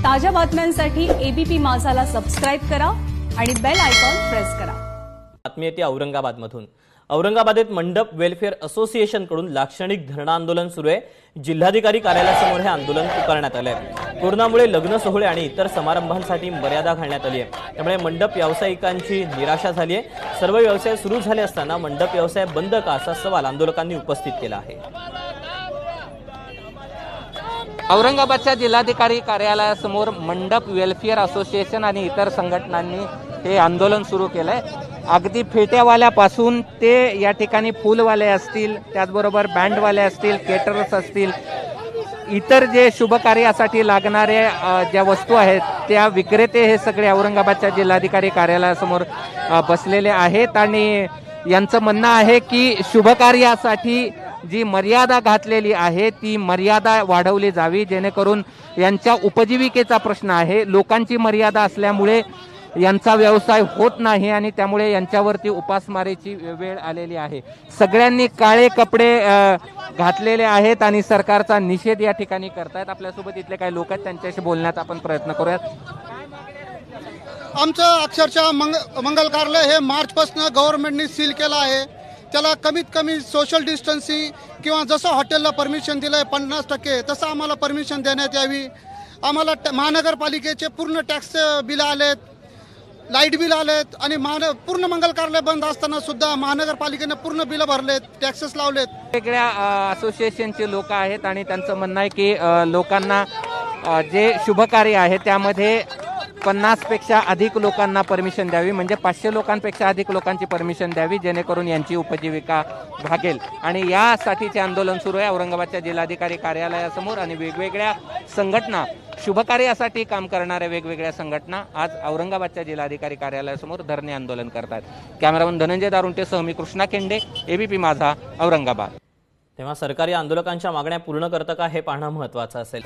ताज्या बातम्यांसाठी ABP माझाला subscribe करा आणि बेल आयकॉन प्रेस करा। बातमी येते औरंगाबादमधून। औरंगाबादेत मंडप वेलफेअर असोसिएशन कडून लाक्षणिक धरणं आंदोलन सुरू आहे। जिल्हाधिकारी कार्यालयासमोर हे आंदोलन पुकारण्यात आले आहे। कोरोनामुळे लग्न सोहळे आणि इतर समारंभांसाठी मर्यादा घालण्यात आली आहे। त्यामुळे मंडप व्यावसायिकांची निराशा झाली आहे। सर्व व्यवसाय सुरू झाले असताना मंडप व्यवसाय बंद का असा सवाल आंदोलकांनी उपस्थित केला आहे। औरंगाबादच्या जिल्हाधिकारी कार्यालयासमोर मंडप वेलफेअर असोसिएशन आणि इतर संघटनांनी हे आंदोलन सुरू केलंय। अगदी फेट्यावाल्यापासून ते या ठिकाणी फुलवाले असतील, त्याचबरोबर बँडवाले असतील, केटरर्स असतील, इतर जे शुभकार्यासाठी लागणारे ज्या वस्तू आहेत त्या विक्रेते हे सगळे औरंगाबादच्या जिल्हाधिकारी कार्यालयासमोर बसलेले आहेत आणि यांचं म्हणणं आहे की शुभकार्यासाठी जी मर्यादा घातलेली आहे ती मर्यादा वाढवली जावी, जेणेकरून यांच्या उपजीविकेचा प्रश्न आहे। लोकांची मर्यादा असल्यामुळे यांचा व्यवसाय होत नाही आणि त्यामुळे यांच्यावरती उपासमारीची वेळ आलेली आहे। सगळ्यांनी काळे कपडे घातलेले आहेत आणि सरकारचा निषेध या ठिकाणी करतायत। आपल्यासोबत इथले काही लोक आहेत, त्यांच्याशी बोलण्याचा आपण प्रयत्न करूयात। आमचं अक्षरशः मंगल कार्यालय हे मार्च पासून गव्हर्नमेंटने सील केलं आहे। त्याला कमीत कमी सोशल डिस्टन्सिंग किंवा जसं हॉटेलला परमिशन दिलंय 50% तसं आम्हाला परमिशन देण्यात यावी। आम्हाला महानगरपालिकेचे पूर्ण टॅक्स बिल आलेत, लाईट बिल आलेत आणि पूर्ण मंगल कार्यालय बंद असताना सुद्धा महानगरपालिकेने पूर्ण बिल भरलेत, टॅक्सेस लावलेत। वेगळ्या असोसिएशनचे लोक आहेत आणि त्यांचं म्हणणं आहे की लोकांना जे शुभकार्य आहे त्यामध्ये 50 पेक्षा अधिक लोकांना परमिशन द्यावी, म्हणजे 500 लोकांपेक्षा अधिक लोकांची परमिशन द्यावी, जेणेकरून यांची उपजीविका भागेल। आणि यासाठीचे आंदोलन सुरू आहे औरंगाबादच्या जिल्हाधिकारी कार्यालयासमोर आणि वेगवेगळ्या संघटना, शुभकार्यासाठी काम करणाऱ्या वेगवेगळ्या संघटना आज औरंगाबादच्या जिल्हाधिकारी कार्यालयासमोर धरणे आंदोलन करतात। कॅमेरामन धनंजय दारुंटेसह मी कृष्णा केंडे, एबीपी माझा, औरंगाबाद। तेव्हा सरकारी आंदोलकांच्या मागण्या पूर्ण करतं का हे पाहणं महत्त्वाचं असेल।